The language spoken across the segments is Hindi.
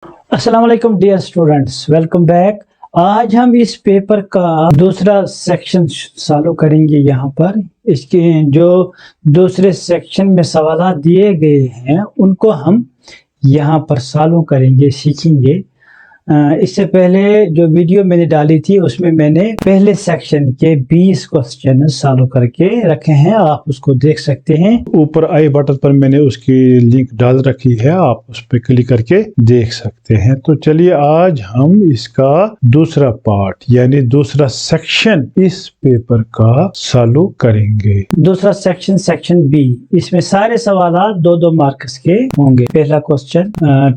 अस्सलाम वालेकुम डियर स्टूडेंट्स, वेलकम बैक। आज हम इस पेपर का दूसरा सेक्शन चालू करेंगे। यहाँ पर इसके जो दूसरे सेक्शन में सवाल दिए गए हैं उनको हम यहाँ पर सॉल्व करेंगे, सीखेंगे। इससे पहले जो वीडियो मैंने डाली थी उसमें मैंने पहले सेक्शन के 20 क्वेश्चन सॉल्व करके रखे हैं, आप उसको देख सकते हैं। ऊपर आई बटन पर मैंने उसकी लिंक डाल रखी है, आप उस पर क्लिक करके देख सकते हैं। तो चलिए आज हम इसका दूसरा पार्ट यानी दूसरा सेक्शन इस पेपर का सॉल्व करेंगे। दूसरा सेक्शन सेक्शन बी, इसमें सारे सवाल 2-2 मार्क्स के होंगे। पहला क्वेश्चन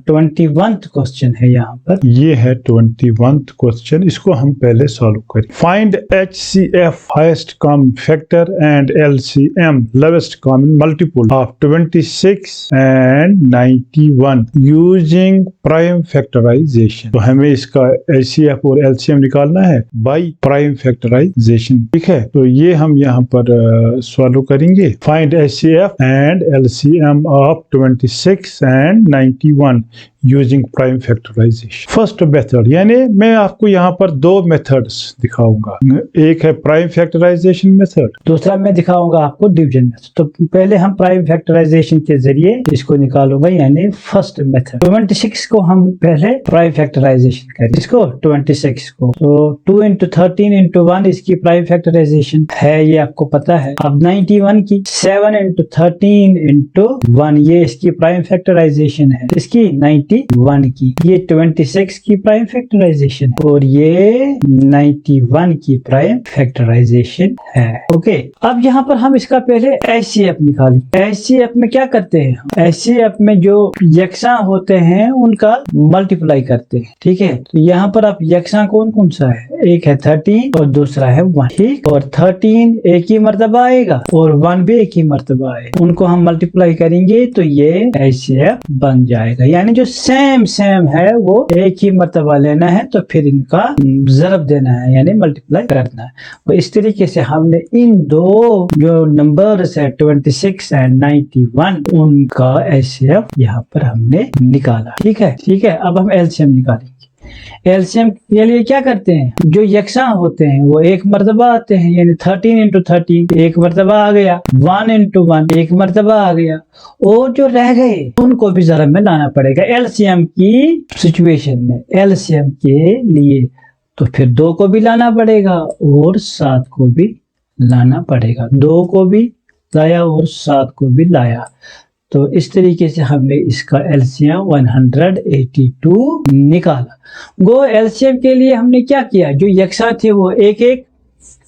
21 क्वेश्चन है यहाँ पर। ये है 21 क्वेश्चन, इसको हम पहले सॉल्व करें। Find HCF highest common factor and LCM lowest common multiple of 26 and 91 using prime factorisation. तो हमें इसका HCF और LCM निकालना है बाय प्राइम फैक्टराइजेशन, ठीक है। तो ये हम यहाँ पर सॉल्व करेंगे। Find HCF and LCM of 26 and 91 using prime factorisation. First method यानी मैं आपको यहाँ पर दो मेथड्स दिखाऊंगा, एक है प्राइम फैक्टराइजेशन मेथड, दूसरा मैं दिखाऊंगा आपको डिवीजन मेथड। तो पहले हम प्राइम फैक्टराइजेशन के जरिए इसको निकालूंगा यानी फर्स्ट मेथड। 26 को हम पहले प्राइम फैक्टराइजेशन करें, इसको 26 को। तो 2 into 13 into 1 इसकी प्राइम फैक्टराइजेशन है, ये आपको पता है। अब 91 की 7 into 13 into 1 ये इसकी प्राइम फैक्टराइजेशन है, इसकी 91 की। ये 26 की प्राइम फैक्टराइजेशन और ये 91 की प्राइम फैक्टराइजेशन है। ओके, अब यहाँ पर हम इसका पहले HCF निकालें। HCF में क्या करते हैं? HCF में जो यकसा होते हैं उनका मल्टीप्लाई करते हैं, ठीक है। तो यहाँ पर आप यकसा कौन कौन सा है? एक है 13 और दूसरा है 1, ठीक। और 13 एक ही मर्तबा आएगा और 1 भी एक ही मर्तबा आएगा, उनको हम मल्टीप्लाई करेंगे तो ये HCF बन जाएगा। यानी जो सेम है वो एक ही मर्तबा लेना है, तो फिर इनका ज़रब देना है यानी मल्टीप्लाई करना है। तो इस तरीके से हमने इन दो जो नंबर्स है 26 एंड 91 उनका HCF यहाँ पर हमने निकाला, ठीक है। अब हम LCM निकालेंगे। LCM के लिए क्या करते हैं? जो यकसा होते हैं वो एक मर्तबा आते हैं, यानी 13 into 13 एक मर्तबा आ गया, 1 into 1 एक मर्तबा आ गया, और जो रह गए उनको भी ज़रब में लाना पड़ेगा। LCM की सिचुएशन में LCM के लिए तो फिर 2 को भी लाना पड़ेगा और 7 को भी लाना पड़ेगा। 2 को भी लाया और 7 को भी लाया। तो इस तरीके से हमने इसका LCM 182 निकाला। गो LCM के लिए हमने क्या किया? जो यकसा थे वो एक एक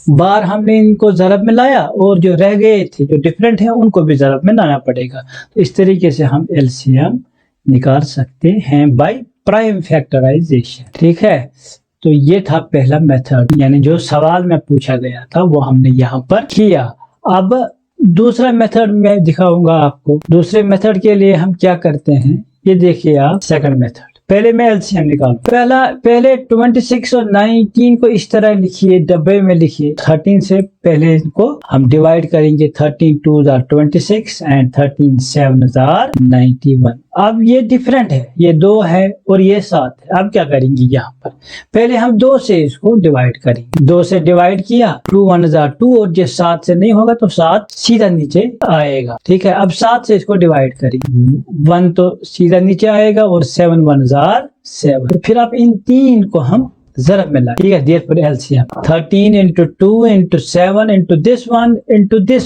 बार हमने इनको ज़रब में लाया और जो रह गए थे जो डिफरेंट है उनको भी ज़रब में लाना पड़ेगा। तो इस तरीके से हम LCM निकाल सकते हैं बाय प्राइम फैक्टराइजेशन, ठीक है। तो ये था पहला मेथड, यानी जो सवाल में पूछा गया था वो हमने यहाँ पर किया। अब दूसरा मेथड मैं दिखाऊंगा आपको। दूसरे मेथड के लिए हम क्या करते हैं, ये देखिए आप। सेकंड मेथड, पहले मैं LCM निकालूं। पहले 26 और 19 को इस तरह लिखिए, डब्बे में लिखिए। 13 से पहले इनको हम डिवाइड करेंगे। 13 2s are 26 and 13 7s are 91। अब ये डिफरेंट है, ये 2 है और ये 7 है। अब क्या करेंगे? यहाँ पर पहले हम 2 से इसको डिवाइड करेंगे। 2 से डिवाइड किया, 2 1s are 2 और जो 7 से नहीं होगा तो 7 सीधा नीचे आएगा, ठीक है। अब 7 से इसको डिवाइड करेंगे, 1 तो सीधा नीचे आएगा और 7 1s are 7। फिर आप इन 3 को हम ज़रब में लाए, ठीक है। Therefore LCM 13 into 2 into 7 into this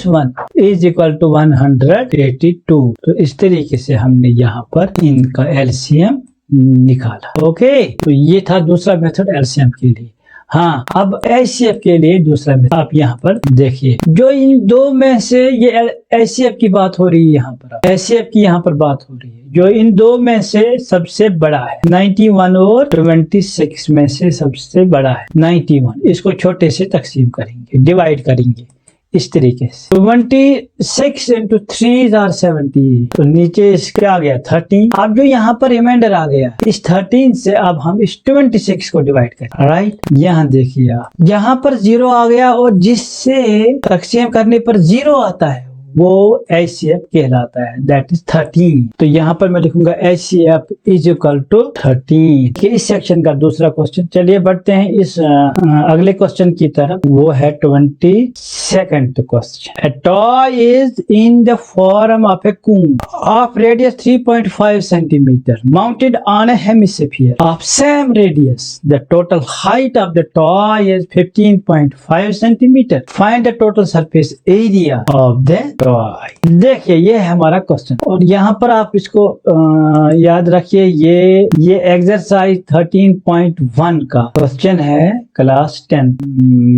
one is equal to 182। तो इस तरीके से हमने यहाँ पर इनका LCM निकाला। ओके, तो ये था दूसरा मेथड LCM के लिए। हाँ, अब HCF के लिए दूसरा मेथड आप यहाँ पर देखिए। जो इन 2 में से ये HCF की बात हो रही है, यहाँ पर HCF की यहाँ पर बात हो रही है। जो इन 2 में से सबसे बड़ा है 91 और 26 में से सबसे बड़ा है 91। इसको छोटे से तकसीम करेंगे, डिवाइड करेंगे इस तरीके से। 26 into 3s are 70। तो नीचे इसके आ गया 13। अब जो यहाँ पर रिमाइंडर आ गया, इस 13 से अब हम इस 26 को डिवाइड करें, राइट। यहाँ देखिए आप, यहाँ पर 0 आ गया और जिससे तकसीम करने पर 0 आता है वो HCF कहलाता है, दैट इज 13। तो यहाँ पर मैं लिखूंगा HCF इज इक्वल टू 13। इस सेक्शन का दूसरा क्वेश्चन। चलिए बढ़ते हैं इस अगले क्वेश्चन की तरफ, वो है 22nd question. A toy is in the form of a cone of radius 3.5 centimeter mounted on a hemisphere of same radius. The total height of the toy is 15.5 centimeter. Find the total surface area of the toy. देखिए ये है हमारा क्वेश्चन, और यहाँ पर आप इसको याद रखिए, ये एक्सरसाइज 13.1 का क्वेश्चन है, क्लास 10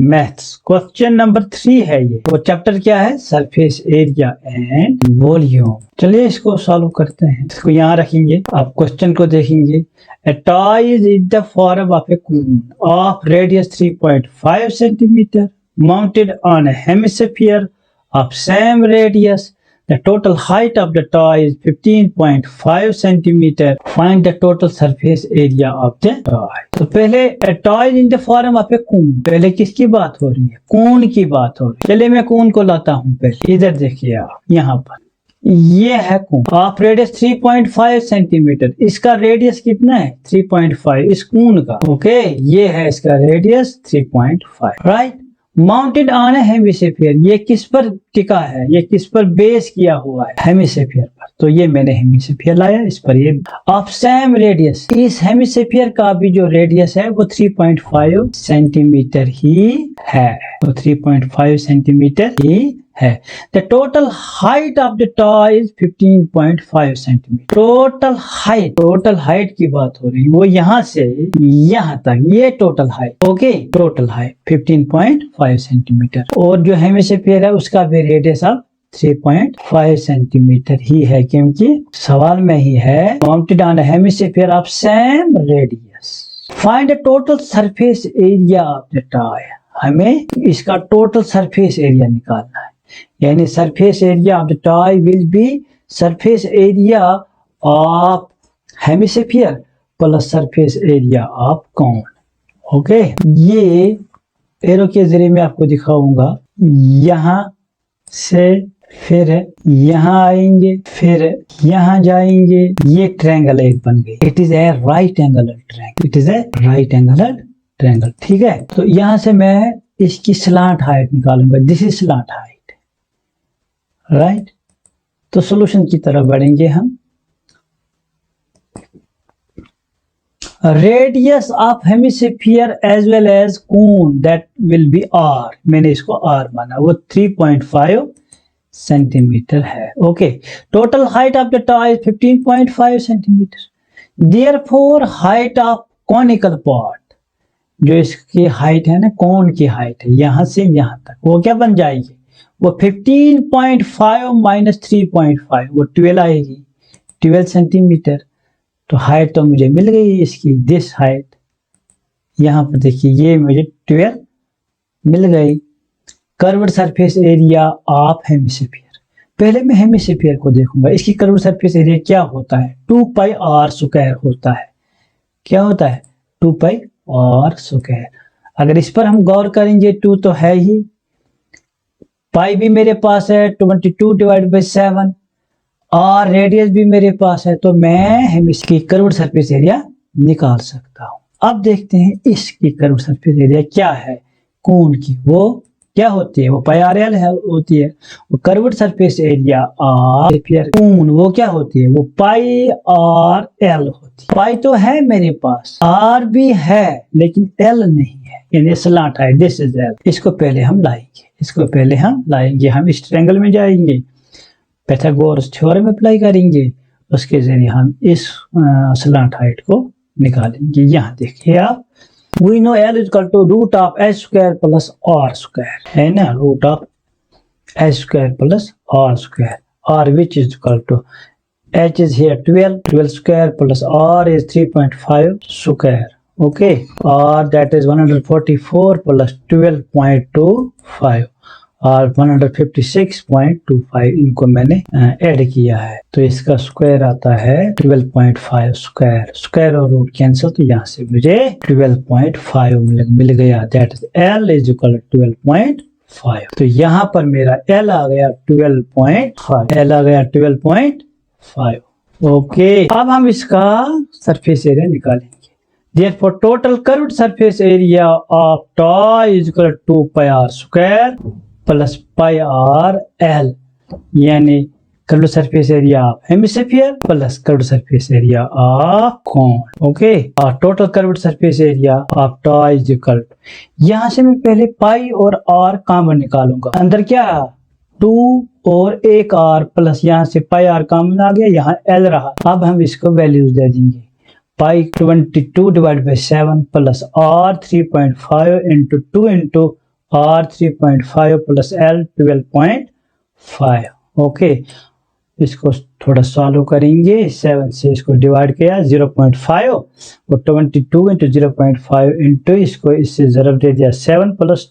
मैथ्स। क्वेश्चन नंबर 3 है ये। वो चैप्टर क्या है? Surface area and volume. चलिए इसको सॉल्व करते हैं। इसको यहाँ रखेंगे, आप क्वेश्चन को देखेंगे। A toy is in the form of a cone of radius 3.5 centimeter mounted on a hemisphere of same radius. The total height of the toy is 15.5 centimeter. Find the total surface area of the toy. तो पहले a toy is in the form of a cone। पहले किसकी बात हो रही है? कोन की बात हो रही है। चलिए मैं कोन को लाता हूँ पहले। इधर देखिए आप, यहाँ पर ये है कोन ऑफ रेडियस 3.5 सेंटीमीटर। इसका रेडियस कितना है? 3.5 इस कोन का। ओके, ये है इसका radius 3.5, right. Mounted on A hemisphere, ये किस पर टिका है? ये किस पर बेस किया हुआ है? हेमिस्फीयर पर। तो ये मैंने हेमिस्फीयर लाया, इस पर ये ऑफ सेम रेडियस। इस हेमिस्फीयर का भी जो रेडियस है वो 3.5 सेंटीमीटर ही है, तो 3.5 सेंटीमीटर ही है। The total height of the toy is 15.5 centimetre. Total height की बात हो रही है, वो यहाँ से यहाँ तक, ये total height. Okay, total height 15.5 centimetre. और जो हेमिस्फीयर है उसका भी रेडियस अब 3.5 सेंटीमीटर ही है, क्योंकि सवाल में ही है mounted on hemisphere of same radius. Find the total surface area of the toy. हमें इसका टोटल सरफेस एरिया निकालना है, यानी surface area of the toy will be surface area of hemisphere plus surface area of cone. Okay, ये एरो के जरिए मैं आपको दिखाऊंगा। यहाँ से फिर यहाँ आएंगे, फिर यहाँ जाएंगे, ये ट्रायंगल एक बन गई। It is a right angle triangle, it is a right angle triangle. ठीक है, तो यहाँ से मैं इसकी स्लांट हाइट निकालूंगा। This is slant height, right. तो सॉल्यूशन की तरफ बढ़ेंगे हम। Radius of hemisphere as well as cone that will be R, मैंने इसको आर माना, वो 3.5 सेंटीमीटर है। Okay, total height of the toy 15.5 centimetre. Therefore height of conical part, जो इसकी हाइट है ना, कोन की हाइट है यहाँ से यहाँ तक, वो क्या बन जाएगी? वो 15.5 माइनस 3.5, वो 12 आएगी, 12 सेंटीमीटर। तो हाइट तो मुझे मिल गई इसकी, दिस हाइट। यहाँ पर देखिए ये मुझे 12 मिल गई। Curved surface area of hemisphere, पहले मैं हेमिस्फीयर को देखूंगा। इसकी कर्व्ड सरफेस एरिया क्या होता है? 2 पाई आर स्क्वायर होता है। क्या होता है? 2 पाई आर स्क्वायर। अगर इस पर हम गौर करेंगे, 2 तो है ही, पाई भी मेरे पास है 22 डिवाइड बाई 7, और रेडियस भी मेरे पास है, तो मैं हेमिस्फीयर की कर्व्ड सरफेस एरिया निकाल सकता हूँ। अब देखते हैं इसकी कर्व्ड सरफेस एरिया क्या है कोन की। वो क्या होती है? वो पाई आर एल होती है। वो curved surface area of cone वो क्या होती है? वो पाई आर एल होती है। पाई तो है मेरे पास, आर भी है, लेकिन एल नहीं है, यानी स्लांट है। This is L. इसको पहले हम लाएंगे, हम इस ट्रायंगल में जाएंगे, पाइथागोरस थ्योरम अप्लाई करेंगे, उसके जरिए हम इस स्लांट हाइट को निकालेंगे। यहाँ देखिए आप, we know L is equal to root of h square plus r square, है ना, root of h square plus r square, r which is equal to h is here 12 square plus r is 3.5 square. Okay, r that is 144 plus 12.25 और 156.25, इनको मैंने ऐड किया है, तो इसका स्क्वायर आता है 12.5 स्क्वायर और रूट कैंसिल, तो यहाँ से मुझे 12.5 मिल गया। That is L is equal 12.5 5। तो यहाँ पर मेरा L आ गया 12.5, L आ गया 12.5। ओके, अब हम इसका सरफेस एरिया निकालेंगे। Therefore, total curved surface area of tau is equal to pi r square plus pi r L, यानी curved surface area of hemisphere plus curved surface area of cone. Okay, और total curved surface area of tau is equal to, यहाँ से मैं पहले pi और r कॉमन निकालूंगा। अंदर क्या 2 और एक r प्लस यहाँ से pi r कॉमन आ गया, यहाँ L रहा। अब हम इसको वैल्यूज दे देंगे। pi 22 divided by 7 plus r 3.5 into 2 into r 3.5 plus L 12.5। Okay, इसको थोड़ा सॉल्व करेंगे। 7 से इसको डिवाइड किया 0.5 और 22 into 0.5 into इसको इससे ज़रब दे दिया 7 plus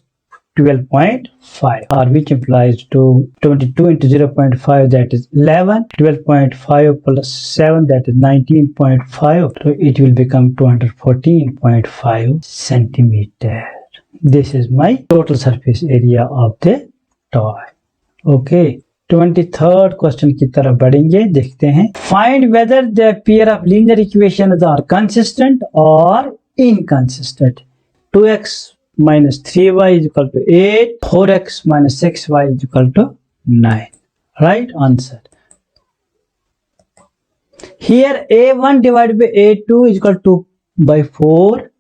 12.5, or which implies to 22 into 0.5 that is 11, 12.5 plus 7 that is 19.5, so it will become 214.5 centimeter. This is my total surface area of the toy. Okay, 23rd question की तरफ बढ़ेंगे, देखते हैं। Find whether the pair of linear equations are consistent or inconsistent. 2x minus 3y is equal to 8, 4x minus 6y is equal to 9. Right answer. Here a1 divided by a2 is equal to by 4,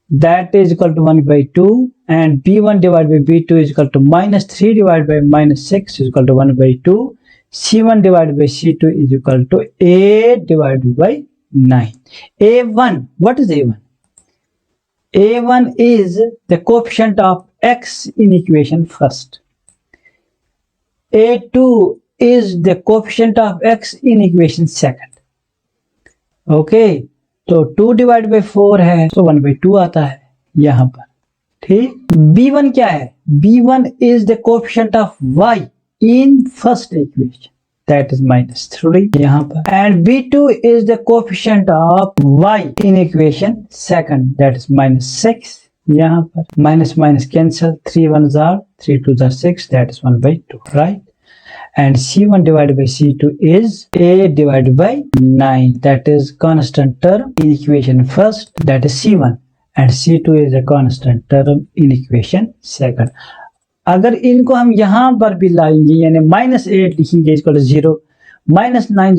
that is equal to 1 by 2, and b1 divided by b2 is equal to minus 3 divided by minus 6 is equal to 1 by 2, c1 divided by c2 is equal to 8 divided by 9. a1, what is a1? A1 is the coefficient of x in equation first. A2 is the coefficient of x in equation second. Okay, तो 2 divided by 4 है तो 1 by 2 आता है यहाँ पर, ठीक। B1 क्या है? B1 is the coefficient of y in first equation, that is minus 3 यहाँ पर, and B2 is the coefficient of y in equation second, that is minus 6 यहाँ पर। minus minus cancel, 3 1s are 3 2s are 6, that is 1 by 2, right? And C1 divided by C2 is a divided by 9, that is constant term in equation first, that is C1, and C2 is a constant term in equation second. अगर इनको हम यहाँ पर भी लाएंगे, यानी -8 लिखेंगे equal to 0, -9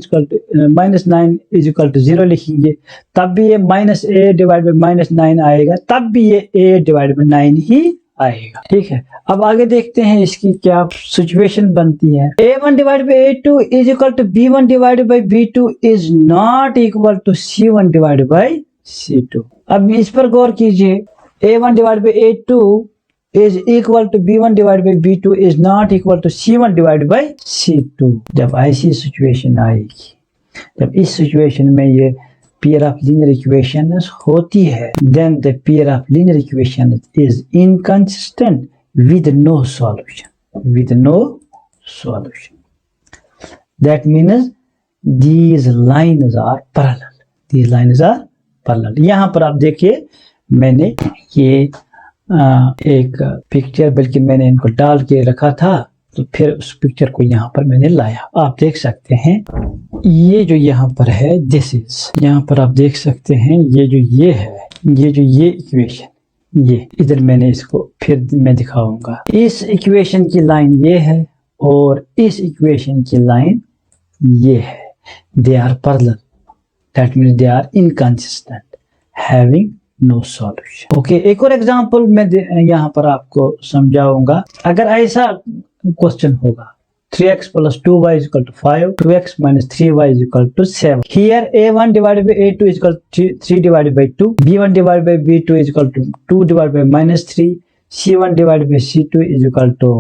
is equal to 0 लिखेंगे, तब भी ये -8 डिवाइड बाई -9 आएगा, तब भी ये 8 डिवाइड बाई 9 ही आएगा, ठीक है। अब आगे देखते हैं इसकी क्या सिचुएशन बनती है। a1 divide by a2 is equal to b1 divide by b2 is not equal to c1 divide by c2। अब इस पर गौर कीजिए, a1 divide by a2 is equal to b1 divided by b2 is not equal to c1 divided by c2। जब ऐसी सिचुएशन आएगी, जब इस सिचुएशन में ये पेयर ऑफ लीनियर इक्वेशंस होती है, then the pair of linear equations is inconsistent with no solution, with no solution. That means these lines are parallel, these lines are parallel। यहाँ पर आप देखिए, मैंने ये एक पिक्चर, बल्कि मैंने इनको डाल के रखा था, तो फिर उस पिक्चर को यहाँ पर मैंने लाया। आप देख सकते हैं ये जो यहाँ पर है, दिस इज, यहाँ पर आप देख सकते हैं ये जो ये है, ये जो ये इक्वेशन, ये इधर मैंने इसको फिर मैं दिखाऊंगा। इस इक्वेशन की लाइन ये है और इस इक्वेशन की लाइन ये है, they are parallel, that means they are inconsistent, having no solution. Okay, एक और एग्जांपल मैं यहाँ पर आपको समझाऊंगा। अगर ऐसा क्वेश्चन होगा, 3x plus 2y is equal to 5, 2x minus 3y is equal to 7. Here a1 divided by a2 is equal to 3 divided by 2, b1 divided by b2 is equal to 2 divided by minus 3, c1 divided by c2 is equal to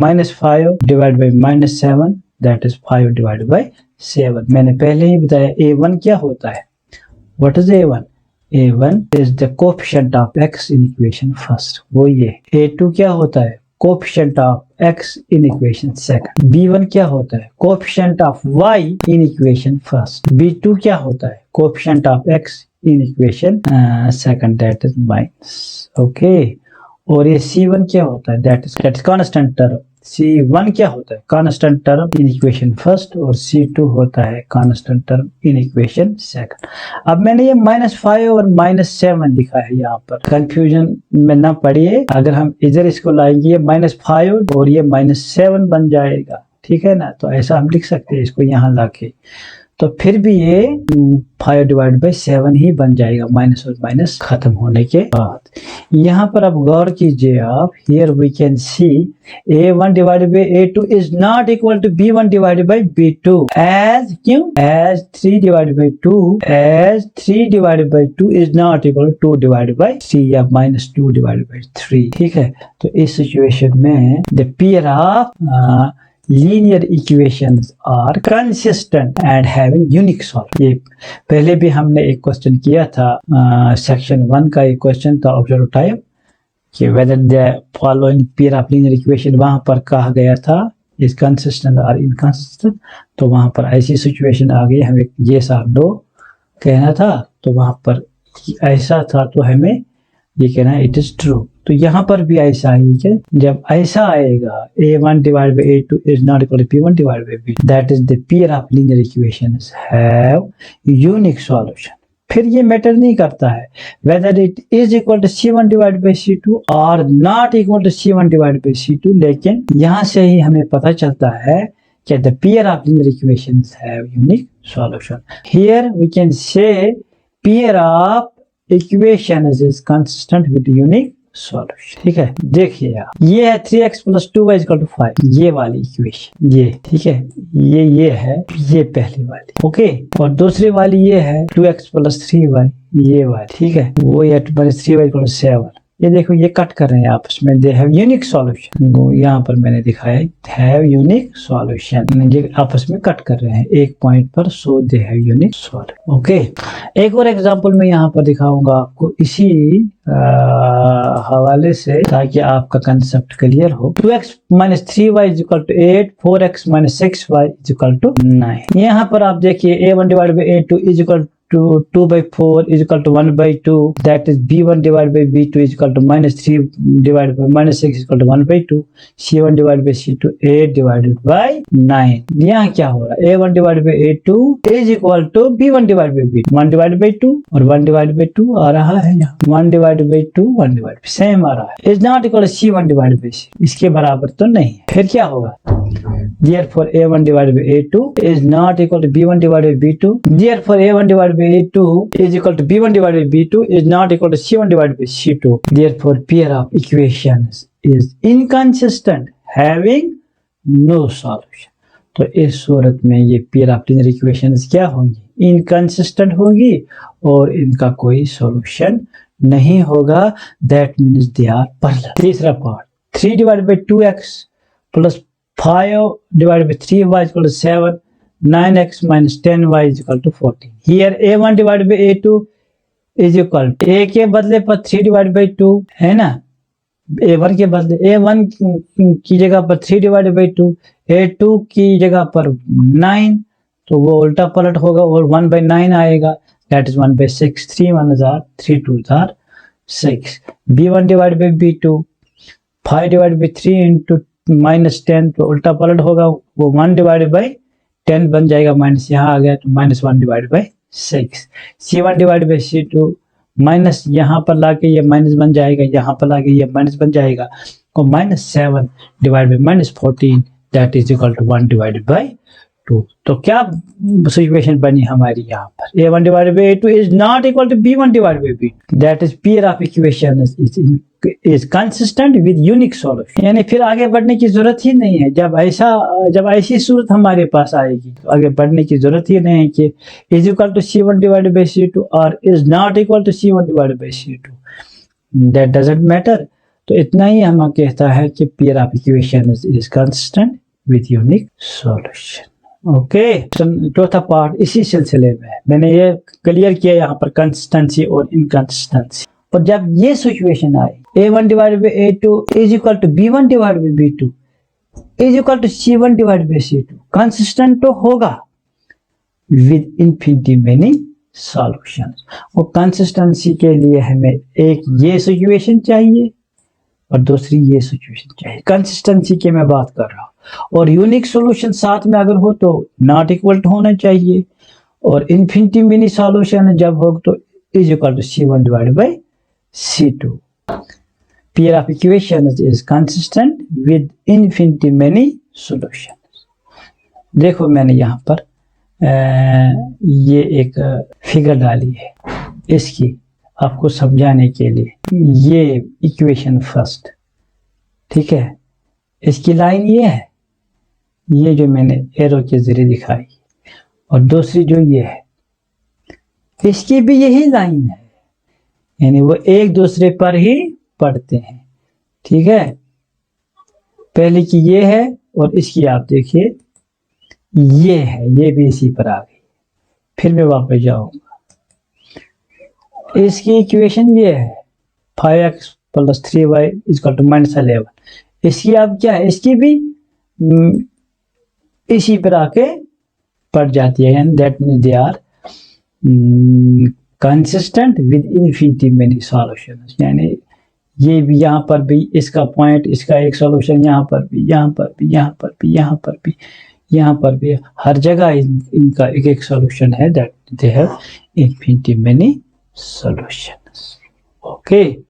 minus 5 divided by minus 7, that is 5 divided by 7। मैंने पहले ही बताया a1 क्या होता है। What is a1? A1 is the coefficient of x in equation first, वो ये। A2 क्या होता है? Coefficient of x in equation second। B1 क्या होता है? Coefficient of y in equation first। B2 क्या होता है? Coefficient of x in equation second, that is minus। Okay, और ये C1 क्या होता है, that is constant term. C1 क्या होता है, constant term in equation first, और C2 होता है constant term in equation second. अब मैंने ये -5 और -7 लिखा है यहाँ पर, कंफ्यूजन में ना पड़िए। अगर हम इधर इसको लाएंगे ये -5 और ये -7 बन जाएगा, ठीक है ना। तो ऐसा हम लिख सकते हैं इसको यहाँ लाके, तो फिर भी ये 5/7 ही बन जाएगा, माइनस और माइनस खत्म होने के बाद। यहाँ पर अब गौर कीजिए आप, here we can see A1/A2 is not equal to B1/B2 as क्यों, as 3/2 is not equal to 2/3 या -2/3, ठीक है। तो इस सिचुएशन में the pair of linear equations are consistent and having unique solution। ये पहले भी हमने एक क्वेश्चन किया था, सेक्शन 1 का एक क्वेश्चन था ऑब्जर्व टाइप, कि whether the following pair of linear equation, वहां पर कहा गया था is consistent or inconsistent। तो वहां पर ऐसी सिचुएशन आ गई, हमें yes or no कहना था, तो वहां पर ऐसा था तो हमें ये कहना है इट इज ट्रू। तो यहाँ पर भी ऐसा ही है, जब ऐसा आएगा A1/A2 is not equal to B1/B2, that is the pair of linear equations have unique solution। फिर ये मैटर नहीं करता है whether it is equal to C1/C2 or not equal to C1/C2, लेकिन यहाँ से ही हमें पता चलता है कि the pair of linear equations have unique solution। Here we can say pair of equations is consistent with unique solution, ठीक है। देखिए आप, ये है 3x + 2y = 5, ये वाली इक्वेशन, ये ठीक है, ये है, ये पहली वाली, ओके। और दूसरी वाली ये है 2x + 3y, ये वाली, ठीक है। वो है 3y = 7। ये देखो ये कट कर रहे हैं आपस में, दे हैव यूनिक सॉल्यूशन। यहाँ पर मैंने दिखाया हैव यूनिक सॉल्यूशन, ये आपस में कट कर रहे हैं एक पॉइंट पर, so they have unique solution, okay. एक और एग्जांपल मैं यहाँ पर दिखाऊंगा आपको इसी हवाले से, ताकि आपका कंसेप्ट क्लियर हो। 2x - 3y = 8, 4x - 6y = 9। यहाँ पर आप देखिए A1/A2 = 2/4 = 1/2, that is B1/B2 = -3/6 = 1/2, C1/C2 8/9। यहाँ क्या हो रहा है, A1/A2 = B1/B2, 1/2 और 1/2 आ रहा है, यहाँ 1/2 1/2 सेम आ रहा है, इज नॉट इक्वल C1/C, इसके बराबर तो नहीं है। फिर क्या होगा, therefore A1/A2 is not equal to B1/B2, therefore A1/A2 is equal to B1/B2 is not equal to C1/C2, therefore pair of equations is inconsistent having no solution। तो इस सूरत में ये पेयर ऑफ लीनियर इक्वेशंस क्या होंगी, इनकंसिस्टेंट होगी और इनका कोई सॉल्यूशन नहीं होगा, that means they are parallel. तीसरा part, 3/2x + 5/3y = 7, 9x - 10y = 14। Here A1/A2 is equal to A के बदले पर 3/2 है ना, A1 के बदले A1 की जगह पर 3/2, A2 की जगह पर 9, तो वो उल्टा पलट होगा और 1/9 आएगा, that is 1/6, 3 1 are 3 2 are 6। B1/B2 5/3 into -10, तो उल्टा पलट होगा, वो 1/10 बन जाएगा, माइनस यहाँ आ गया तो -1/6। C1/C2 माइनस यहाँ पर लाके ये माइनस बन जाएगा, यहाँ पर लाके ये माइनस बन जाएगा, तो -7/- 14, दैट इज इक्वल टू 1/2। तो क्या सिचुएशन बनी हमारी यहाँ पर, A1/A2 is not equal to B1/B2, that is pair of equation is consistent with unique solution. यानी फिर आगे बढ़ने की जरूरत ही नहीं है, जब ऐसी सूरत हमारे पास आएगी तो आगे बढ़ने की जरूरत ही नहीं है कि इज इक्वल टू C1/C2 और is not equal to C1/C2, that doesn't matter. तो इतना ही हम कहता है कि pair of equation is consistent with unique solution, okay. चौथा पार्ट इसी सिलसिले में मैंने ये क्लियर किया यहाँ पर, कंसिस्टेंसी और इनकंसिस्टेंसी। और जब ये सिचुएशन आई A1/A2 is equal to B1/B2 is equal to C1/C2, consistent तो होगा विद इन्फिनिटी मेनी सॉल्यूशंस। और कंसिस्टेंसी के लिए हमें एक ये सिचुएशन चाहिए और दूसरी ये सिचुएशन चाहिए। कंसिस्टेंसी की मैं बात कर रहा हूँ। और यूनिक सॉल्यूशन साथ में अगर हो तो नॉट इक्वल टू होना चाहिए, और इन्फिनिटी मिनी सॉल्यूशन जब हो तो is equal to C1 divided by C2। Pair of equations is consistent with infinity many solutions. देखो मैंने यहाँ पर ये एक फिगर डाली है इसकी आपको समझाने के लिए। ये इक्वेशन फर्स्ट, ठीक है, इसकी लाइन ये है, ये जो मैंने एरो के जरिए दिखाई, और दूसरी जो ये है इसकी भी यही लाइन है, यानी वो एक दूसरे पर ही पड़ते हैं, ठीक है। पहले की ये है और इसकी आप देखिए ये है, ये भी इसी पर आ गई। फिर मैं वापस जाऊंगा, इसकी इक्वेशन ये है 5x + 3y = -11। इसकी अब क्या है, इसकी भी इसी पर आके पड़ जाती है, and that means they are consistent with infinity many solutions. यानी ये भी यहाँ पर भी इसका पॉइंट, इसका एक सॉल्यूशन यहाँ पर भी, यहाँ पर भी, यहाँ पर भी, यहाँ पर भी, यहाँ पर भी, हर जगह इनका एक एक सॉल्यूशन है, that they have infinity many solutions. Okay.